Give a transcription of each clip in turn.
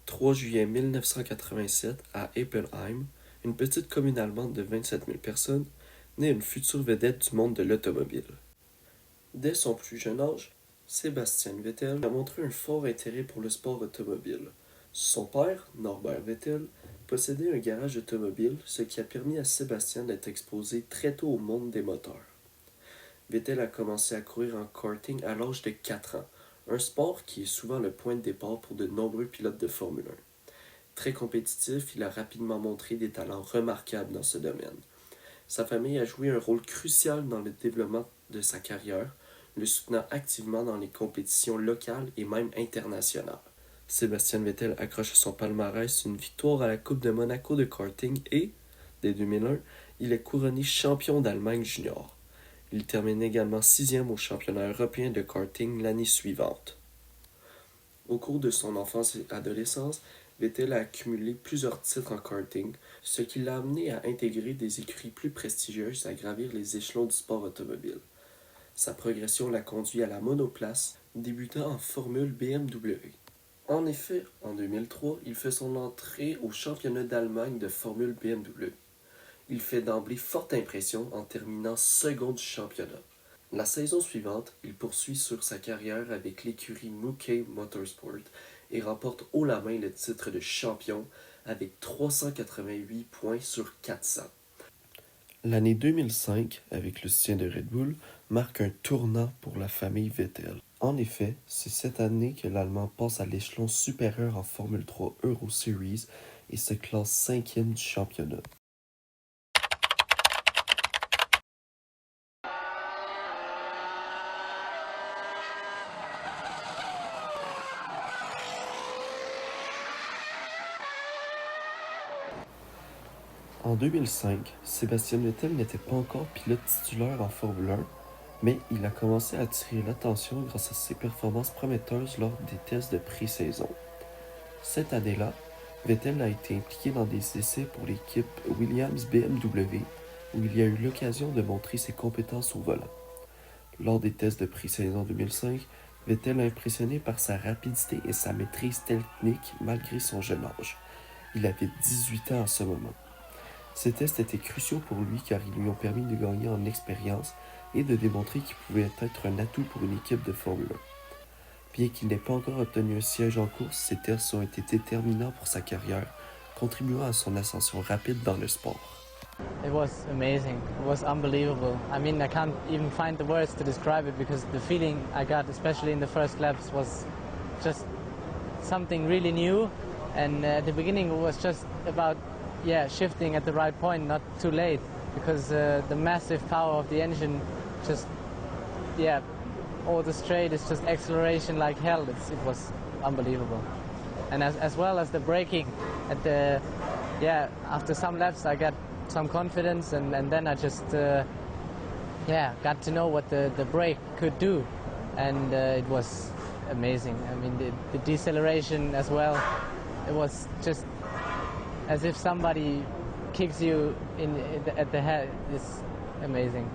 3 juillet 1987, à Eppenheim, une petite commune allemande de 27 000 personnes, naît une future vedette du monde de l'automobile. Dès son plus jeune âge, Sebastian Vettel a montré un fort intérêt pour le sport automobile. Son père, Norbert Vettel, possédait un garage automobile, ce qui a permis à Sébastien d'être exposé très tôt au monde des moteurs. Vettel a commencé à courir en karting à l'âge de 4 ans, un sport qui est souvent le point de départ pour de nombreux pilotes de Formule 1. Très compétitif, il a rapidement montré des talents remarquables dans ce domaine. Sa famille a joué un rôle crucial dans le développement de sa carrière, le soutenant activement dans les compétitions locales et même internationales. Sébastien Vettel accroche à son palmarès une victoire à la Coupe de Monaco de karting et, dès 2001, il est couronné champion d'Allemagne junior. Il termine également 6e au championnat européen de karting l'année suivante. Au cours de son enfance et adolescence, Vettel a accumulé plusieurs titres en karting, ce qui l'a amené à intégrer des écuries plus prestigieuses et à gravir les échelons du sport automobile. Sa progression l'a conduit à la monoplace, débutant en Formule BMW. En effet, en 2003, il fait son entrée au championnat d'Allemagne de Formule BMW. Il fait d'emblée forte impression en terminant second du championnat. La saison suivante, il poursuit sur sa carrière avec l'écurie Mukai Motorsport et remporte haut la main le titre de champion avec 388 points sur 400. L'année 2005, avec le soutien de Red Bull, marque un tournant pour la famille Vettel. En effet, c'est cette année que l'Allemand passe à l'échelon supérieur en Formule 3 Euro Series et se classe 5e du championnat. En 2005, Sébastien Vettel n'était pas encore pilote titulaire en Formule 1, mais il a commencé à attirer l'attention grâce à ses performances prometteuses lors des tests de pré-saison. Cette année-là, Vettel a été impliqué dans des essais pour l'équipe Williams-BMW, où il a eu l'occasion de montrer ses compétences au volant. Lors des tests de pré-saison 2005, Vettel a impressionné par sa rapidité et sa maîtrise technique malgré son jeune âge. Il avait 18 ans à ce moment. Ces tests étaient cruciaux pour lui car ils lui ont permis de gagner en expérience et de démontrer qu'il pouvait être un atout pour une équipe de Formule 1. Bien qu'il n'ait pas encore obtenu un siège en course, ces tests ont été déterminants pour sa carrière, contribuant à son ascension rapide dans le sport. It was amazing. It was unbelievable. I mean, I can't even find the words to describe it because the feeling I got, especially in the first laps, was just something really new. And at the beginning, it was just about shifting at the right point, not too late, because the massive power of the engine just, all the straight is just acceleration like hell. It was unbelievable. And as well as the braking, at the, after some laps I got some confidence and then I just, got to know what the brake could do. And it was amazing. I mean, the deceleration as well, it was just as if somebody kicks you at the head. It's amazing.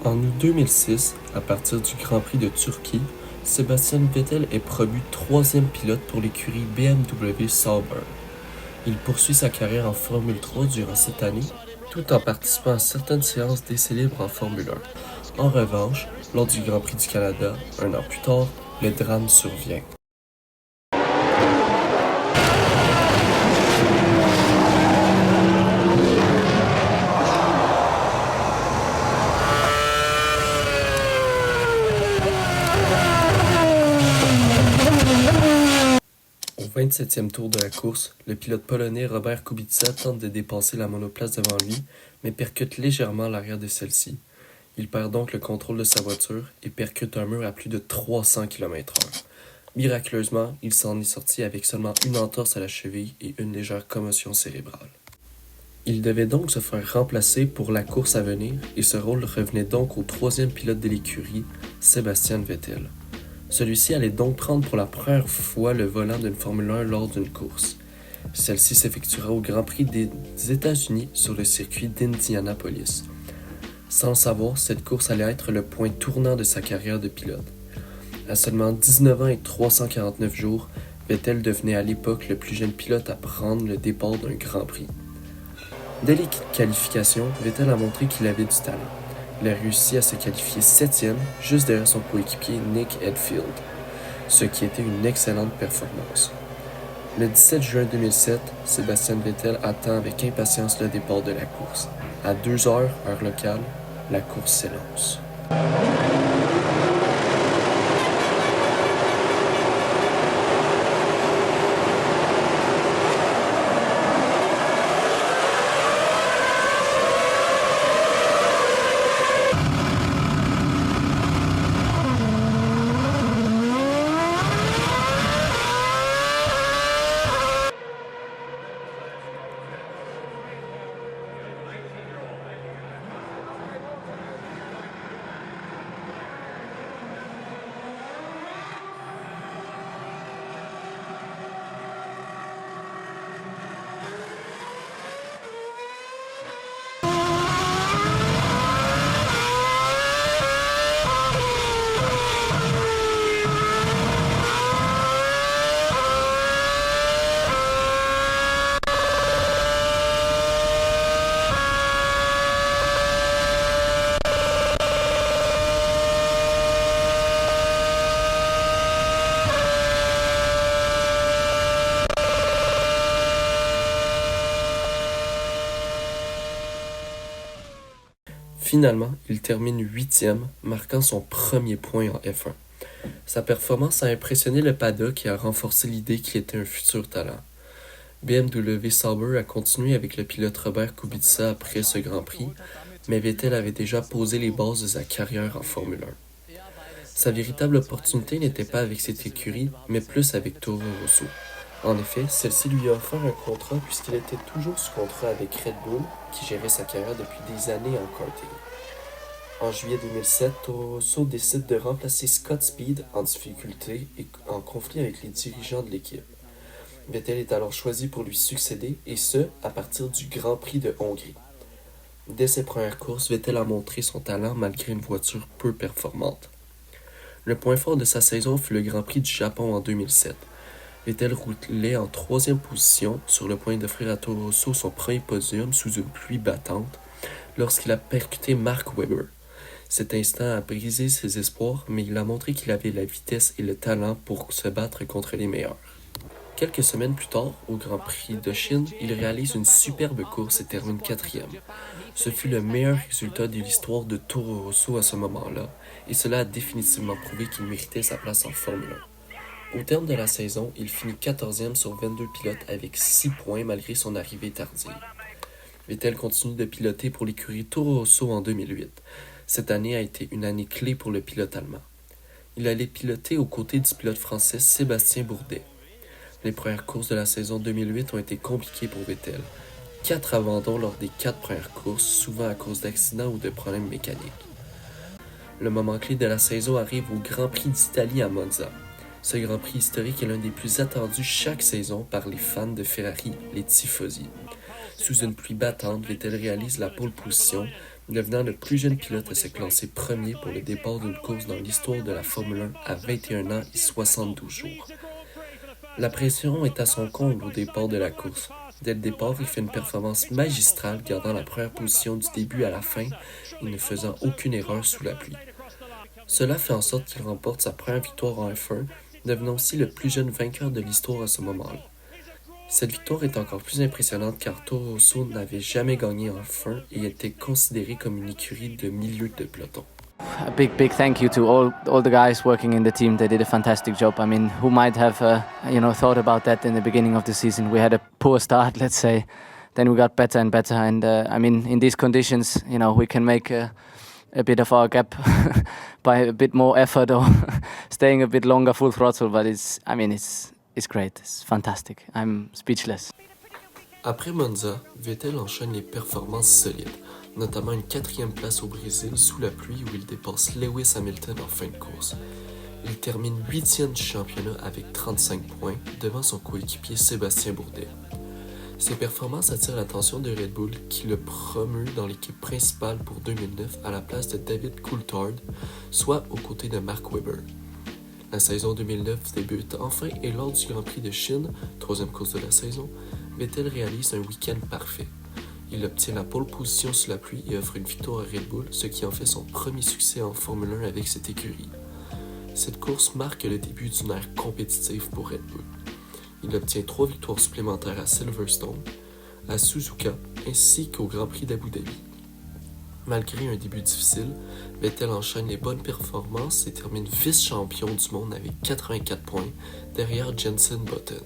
En août 2006, à partir du Grand Prix de Turquie, Sébastien Vettel est promu 3e pilote pour l'écurie BMW Sauber. Il poursuit sa carrière en Formule 3 durant cette année, tout en participant à certaines séances d'essais libres en Formule 1. En revanche, lors du Grand Prix du Canada, un an plus tard, le drame survient. Au 27e tour de la course, le pilote polonais Robert Kubica tente de dépasser la monoplace devant lui, mais percute légèrement l'arrière de celle-ci. Il perd donc le contrôle de sa voiture et percute un mur à plus de 300 km/h. Miraculeusement, il s'en est sorti avec seulement une entorse à la cheville et une légère commotion cérébrale. Il devait donc se faire remplacer pour la course à venir et ce rôle revenait donc au 3e pilote de l'écurie, Sébastien Vettel. Celui-ci allait donc prendre pour la première fois le volant d'une Formule 1 lors d'une course. Celle-ci s'effectuera au Grand Prix des États-Unis sur le circuit d'Indianapolis. Sans le savoir, cette course allait être le point tournant de sa carrière de pilote. À seulement 19 ans et 349 jours, Vettel devenait à l'époque le plus jeune pilote à prendre le départ d'un Grand Prix. Dès les qualifications, Vettel a montré qu'il avait du talent. Il a réussi à se qualifier 7e, juste derrière son coéquipier Nick Heidfeld, ce qui était une excellente performance. Le 17 juin 2007, Sébastien Vettel attend avec impatience le départ de la course. À 2 heures, heure locale, la course s'élance. Finalement, il termine 8e, marquant son premier point en F1. Sa performance a impressionné le paddock et a renforcé l'idée qu'il était un futur talent. BMW Sauber a continué avec le pilote Robert Kubica après ce Grand Prix, mais Vettel avait déjà posé les bases de sa carrière en Formule 1. Sa véritable opportunité n'était pas avec cette écurie, mais plus avec Toro Rosso. En effet, celle-ci lui a offert un contrat puisqu'il était toujours sous contrat avec Red Bull, qui gérait sa carrière depuis des années en karting. En juillet 2007, Toro Rosso décide de remplacer Scott Speed en difficulté et en conflit avec les dirigeants de l'équipe. Vettel est alors choisi pour lui succéder, et ce, à partir du Grand Prix de Hongrie. Dès ses premières courses, Vettel a montré son talent malgré une voiture peu performante. Le point fort de sa saison fut le Grand Prix du Japon en 2007. Vettel roulait en 3e position, sur le point d'offrir à Toro Rosso son premier podium sous une pluie battante, lorsqu'il a percuté Mark Webber. Cet instant a brisé ses espoirs, mais il a montré qu'il avait la vitesse et le talent pour se battre contre les meilleurs. Quelques semaines plus tard, au Grand Prix de Chine, il réalise une superbe course et termine 4e. Ce fut le meilleur résultat de l'histoire de Toro Rosso à ce moment-là, et cela a définitivement prouvé qu'il méritait sa place en Formule 1. Au terme de la saison, il finit 14e sur 22 pilotes avec 6 points malgré son arrivée tardive. Vettel continue de piloter pour l'écurie Toro Rosso en 2008. Cette année a été une année clé pour le pilote allemand. Il allait piloter aux côtés du pilote français Sébastien Bourdet. Les premières courses de la saison 2008 ont été compliquées pour Vettel. 4 abandons lors des 4 premières courses, souvent à cause d'accidents ou de problèmes mécaniques. Le moment clé de la saison arrive au Grand Prix d'Italie à Monza. Ce Grand Prix historique est l'un des plus attendus chaque saison par les fans de Ferrari, les tifosi. Sous une pluie battante, Vettel réalise la pole position, devenant le plus jeune pilote à se classer premier pour le départ d'une course dans l'histoire de la Formule 1 à 21 ans et 72 jours. La pression est à son comble au départ de la course. Dès le départ, il fait une performance magistrale, gardant la première position du début à la fin et ne faisant aucune erreur sous la pluie. Cela fait en sorte qu'il remporte sa première victoire en F1, devenant aussi le plus jeune vainqueur de l'histoire à ce moment-là. Cette victoire est encore plus impressionnante car Toro Rosso n'avait jamais gagné en F1 et était considéré comme une écurie de milieu de peloton. A big thank you to all the guys working in the team. They did a fantastic job. I mean, who might have thought about that in the beginning of the season? We had a poor start, let's say. Then we got better and better. And I mean, in these conditions, we can make a bit of our gap by a bit more effort or staying a bit longer full throttle. But it's great. It's fantastic. I'm speechless. Après Monza, Vettel enchaîne les performances solides, notamment une 4e place au Brésil sous la pluie où il dépasse Lewis Hamilton en fin de course. Il termine 8e du championnat avec 35 points devant son coéquipier Sébastien Bourdet. Ses performances attirent l'attention de Red Bull qui le promeut dans l'équipe principale pour 2009 à la place de David Coulthard, soit aux côtés de Mark Webber. La saison 2009 débute enfin et lors du Grand Prix de Chine, troisième course de la saison, Vettel réalise un week-end parfait. Il obtient la pole position sous la pluie et offre une victoire à Red Bull, ce qui en fait son premier succès en Formule 1 avec cette écurie. Cette course marque le début d'une ère compétitive pour Red Bull. Il obtient 3 victoires supplémentaires à Silverstone, à Suzuka ainsi qu'au Grand Prix d'Abu Dhabi. Malgré un début difficile, Vettel enchaîne les bonnes performances et termine vice-champion du monde avec 84 points derrière Jenson Button.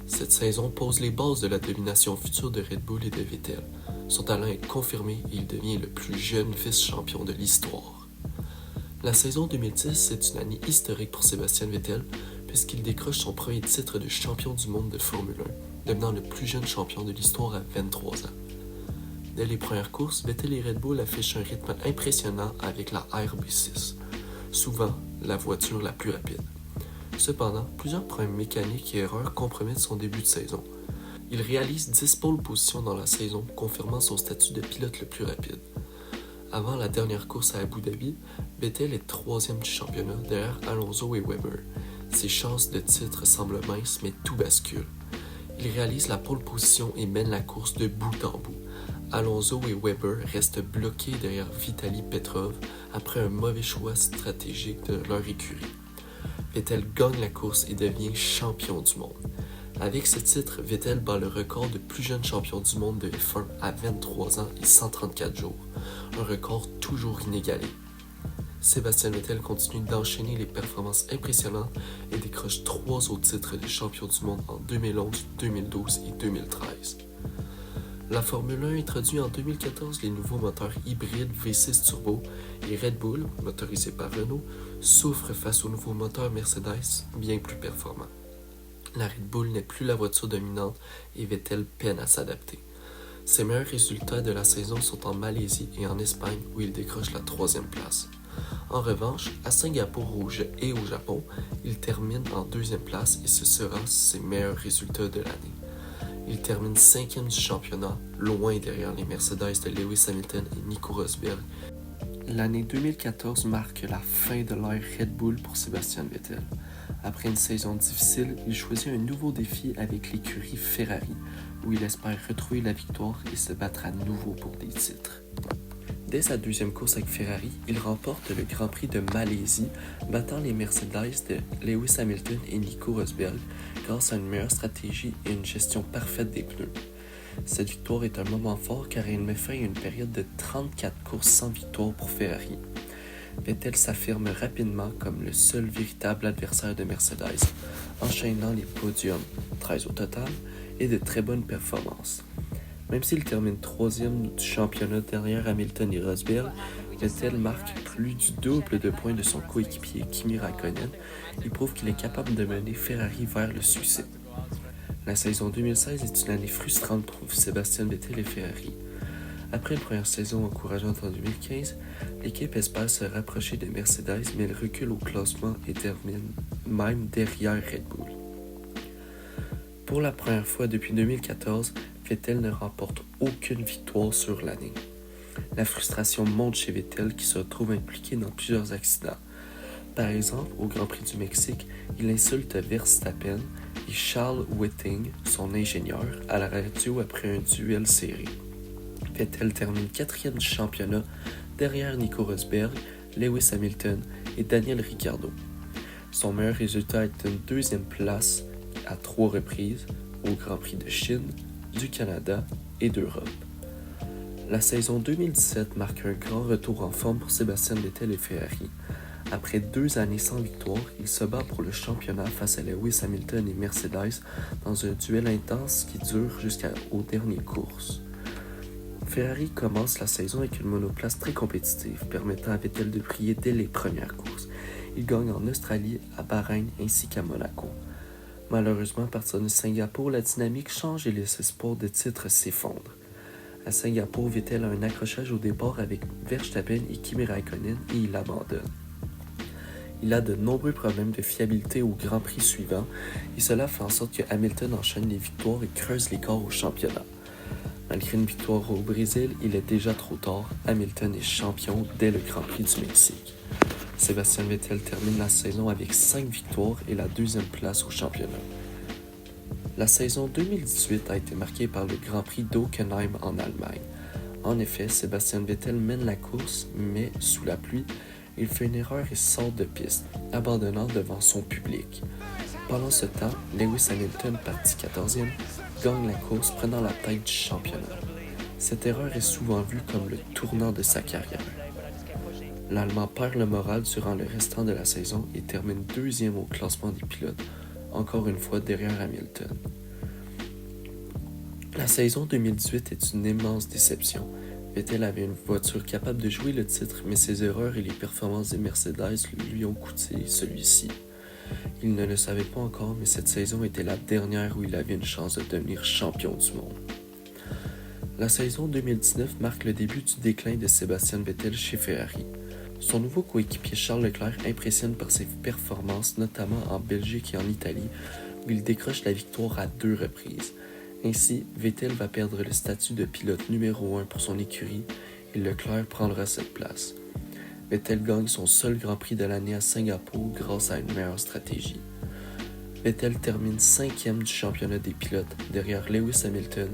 Cette saison pose les bases de la domination future de Red Bull et de Vettel. Son talent est confirmé et il devient le plus jeune vice-champion de l'histoire. La saison 2010 est une année historique pour Sebastian Vettel puisqu'il décroche son premier titre de champion du monde de Formule 1, devenant le plus jeune champion de l'histoire à 23 ans. Dès les premières courses, Vettel et Red Bull affichent un rythme impressionnant avec la RB6, souvent la voiture la plus rapide. Cependant, plusieurs problèmes mécaniques et erreurs compromettent son début de saison. Il réalise 10 pole positions dans la saison, confirmant son statut de pilote le plus rapide. Avant la dernière course à Abu Dhabi, Vettel est troisième du championnat derrière Alonso et Webber. Ses chances de titre semblent minces, mais tout bascule. Il réalise la pole position et mène la course de bout en bout. Alonso et Webber restent bloqués derrière Vitaly Petrov après un mauvais choix stratégique de leur écurie. Vettel gagne la course et devient champion du monde. Avec ce titre, Vettel bat le record de plus jeune champion du monde de F1 à 23 ans et 134 jours, un record toujours inégalé. Sébastien Vettel continue d'enchaîner les performances impressionnantes et décroche 3 autres titres de champion du monde en 2011, 2012 et 2013. La Formule 1 introduit en 2014 les nouveaux moteurs hybrides V6 turbo et Red Bull, motorisé par Renault, souffre face aux nouveaux moteurs Mercedes bien plus performants. La Red Bull n'est plus la voiture dominante et Vettel peine à s'adapter. Ses meilleurs résultats de la saison sont en Malaisie et en Espagne où il décroche la 3e place. En revanche, à Singapour et au Japon, il termine en 2e place et ce sera ses meilleurs résultats de l'année. Il termine 5e du championnat, loin derrière les Mercedes de Lewis Hamilton et Nico Rosberg. L'année 2014 marque la fin de l'ère Red Bull pour Sebastian Vettel. Après une saison difficile, il choisit un nouveau défi avec l'écurie Ferrari, où il espère retrouver la victoire et se battre à nouveau pour des titres. Dès sa 2e course avec Ferrari, il remporte le Grand Prix de Malaisie, battant les Mercedes de Lewis Hamilton et Nico Rosberg grâce à une meilleure stratégie et une gestion parfaite des pneus. Cette victoire est un moment fort car elle met fin à une période de 34 courses sans victoire pour Ferrari. Vettel s'affirme rapidement comme le seul véritable adversaire de Mercedes, enchaînant les podiums, 13 au total, et de très bonnes performances. Même s'il termine 3e du championnat derrière Hamilton et Rosberg, Vettel marque plus du double de points de son coéquipier Kimi Räikkönen et prouve qu'il est capable de mener Ferrari vers le succès. La saison 2016 est une année frustrante pour Sebastian Vettel et Ferrari. Après une première saison encourageante en 2015, l'équipe espère se rapprocher de Mercedes, mais elle recule au classement et termine même derrière Red Bull. Pour la première fois depuis 2014, Vettel ne remporte aucune victoire sur l'année. La frustration monte chez Vettel qui se retrouve impliqué dans plusieurs accidents. Par exemple, au Grand Prix du Mexique, il insulte Verstappen et Charles Whiting, son ingénieur, à la radio après un duel serré. Vettel termine 4e du championnat derrière Nico Rosberg, Lewis Hamilton et Daniel Ricciardo. Son meilleur résultat est une 2e place à 3 reprises au Grand Prix de Chine, du Canada et d'Europe. La saison 2017 marque un grand retour en forme pour Sebastian Vettel et Ferrari. Après 2 années sans victoire, il se bat pour le championnat face à Lewis Hamilton et Mercedes dans un duel intense qui dure jusqu'aux dernières courses. Ferrari commence la saison avec une monoplace très compétitive, permettant à Vettel de briller dès les premières courses. Il gagne en Australie, à Bahreïn ainsi qu'à Monaco. Malheureusement, à partir de Singapour, la dynamique change et les espoirs de titre s'effondrent. À Singapour, Vettel a un accrochage au départ avec Verstappen et Kimi Räikkönen et il abandonne. Il a de nombreux problèmes de fiabilité au Grand Prix suivant et cela fait en sorte que Hamilton enchaîne les victoires et creuse l'écart au championnat. Malgré une victoire au Brésil, il est déjà trop tard. Hamilton est champion dès le Grand Prix du Mexique. Sébastien Vettel termine la saison avec 5 victoires et la deuxième place au championnat. La saison 2018 a été marquée par le Grand Prix d'Hockenheim en Allemagne. En effet, Sébastien Vettel mène la course, mais sous la pluie, il fait une erreur et sort de piste, abandonnant devant son public. Pendant ce temps, Lewis Hamilton, parti 14e, gagne la course, prenant la tête du championnat. Cette erreur est souvent vue comme le tournant de sa carrière. L'Allemand perd le moral durant le restant de la saison et termine deuxième au classement des pilotes, encore une fois derrière Hamilton. La saison 2018 est une immense déception. Vettel avait une voiture capable de jouer le titre, mais ses erreurs et les performances des Mercedes lui ont coûté celui-ci. Il ne le savait pas encore, mais cette saison était la dernière où il avait une chance de devenir champion du monde. La saison 2019 marque le début du déclin de Sébastien Vettel chez Ferrari. Son nouveau coéquipier Charles Leclerc impressionne par ses performances, notamment en Belgique et en Italie, où il décroche la victoire à 2 reprises. Ainsi, Vettel va perdre le statut de pilote numéro 1 pour son écurie et Leclerc prendra cette place. Vettel gagne son seul Grand Prix de l'année à Singapour grâce à une meilleure stratégie. Vettel termine 5e du championnat des pilotes derrière Lewis Hamilton,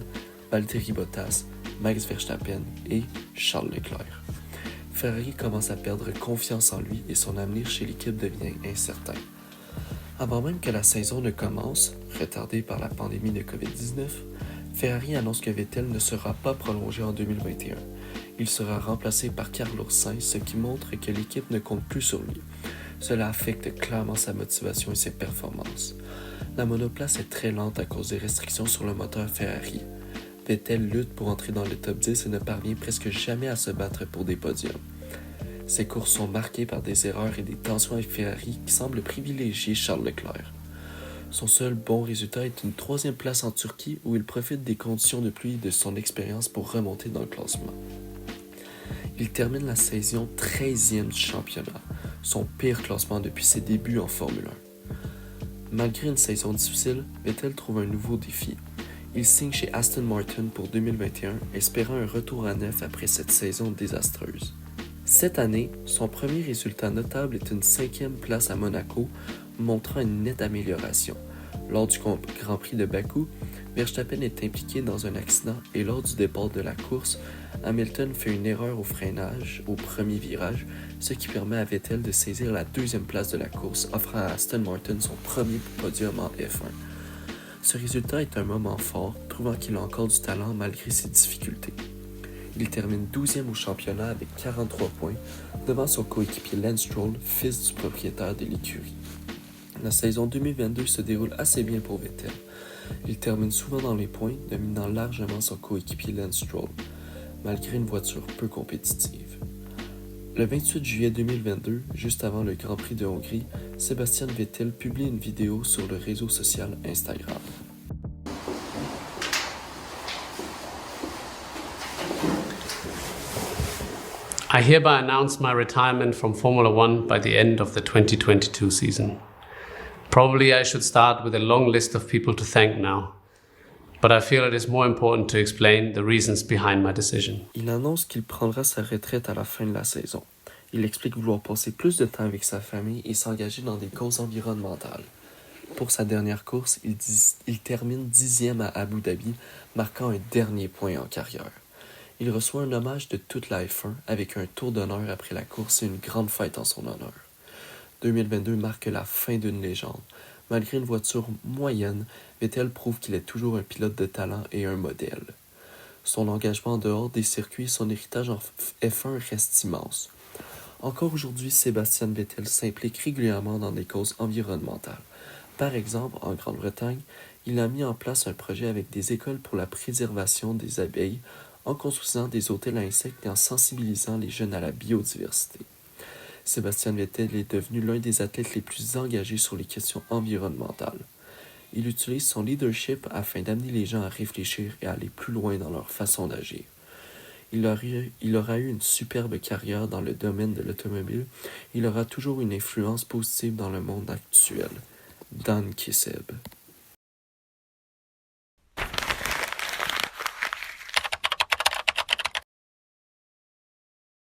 Valtteri Bottas, Max Verstappen et Charles Leclerc. Ferrari commence à perdre confiance en lui et son avenir chez l'équipe devient incertain. Avant même que la saison ne commence, retardée par la pandémie de COVID-19, Ferrari annonce que Vettel ne sera pas prolongé en 2021. Il sera remplacé par Carlos Sainz, ce qui montre que l'équipe ne compte plus sur lui. Cela affecte clairement sa motivation et ses performances. La monoplace est très lente à cause des restrictions sur le moteur Ferrari. Vettel lutte pour entrer dans le top 10 et ne parvient presque jamais à se battre pour des podiums. Ses courses sont marquées par des erreurs et des tensions avec Ferrari qui semblent privilégier Charles Leclerc. Son seul bon résultat est une 3e place en Turquie où il profite des conditions de pluie et de son expérience pour remonter dans le classement. Il termine la saison 13e du championnat, son pire classement depuis ses débuts en Formule 1. Malgré une saison difficile, Vettel trouve un nouveau défi. Il signe chez Aston Martin pour 2021, espérant un retour à neuf après cette saison désastreuse. Cette année, son premier résultat notable est une 5e place à Monaco, montrant une nette amélioration. Lors du Grand Prix de Bakou, Verstappen est impliqué dans un accident et lors du départ de la course, Hamilton fait une erreur au freinage au premier virage, ce qui permet à Vettel de saisir la 2e place de la course, offrant à Aston Martin son premier podium en F1. Ce résultat est un moment fort, prouvant qu'il a encore du talent malgré ses difficultés. Il termine 12e au championnat avec 43 points, devant son coéquipier Lance Stroll, fils du propriétaire de l'écurie. La saison 2022 se déroule assez bien pour Vettel. Il termine souvent dans les points, dominant largement son coéquipier Lance Stroll, malgré une voiture peu compétitive. Le 28 juillet 2022, juste avant le Grand Prix de Hongrie, Sébastien Vettel publie une vidéo sur le réseau social Instagram. I hereby announce my retirement from Formula One by the end of the 2022 season. Probably I should start with a long list of people to thank now, but I feel it is more important to explain the reasons behind my decision. Il annonce qu'il prendra sa retraite à la fin de la saison. Il explique vouloir passer plus de temps avec sa famille et s'engager dans des causes environnementales. Pour sa dernière course, il termine 10e à Abu Dhabi, marquant un dernier point en carrière. Il reçoit un hommage de toute la F1 avec un tour d'honneur après la course et une grande fête en son honneur. 2022 marque la fin d'une légende. Malgré une voiture moyenne, Vettel prouve qu'il est toujours un pilote de talent et un modèle. Son engagement en dehors des circuits et son héritage en F1 reste immense. Encore aujourd'hui, Sébastien Vettel s'implique régulièrement dans des causes environnementales. Par exemple, en Grande-Bretagne, il a mis en place un projet avec des écoles pour la préservation des abeilles, en construisant des hôtels à insectes et en sensibilisant les jeunes à la biodiversité. Sébastien Vettel est devenu l'un des athlètes les plus engagés sur les questions environnementales. Il utilise son leadership afin d'amener les gens à réfléchir et à aller plus loin dans leur façon d'agir. Il aura eu une superbe carrière dans le domaine de l'automobile. Il aura toujours une influence positive dans le monde actuel. Dan Kiseb.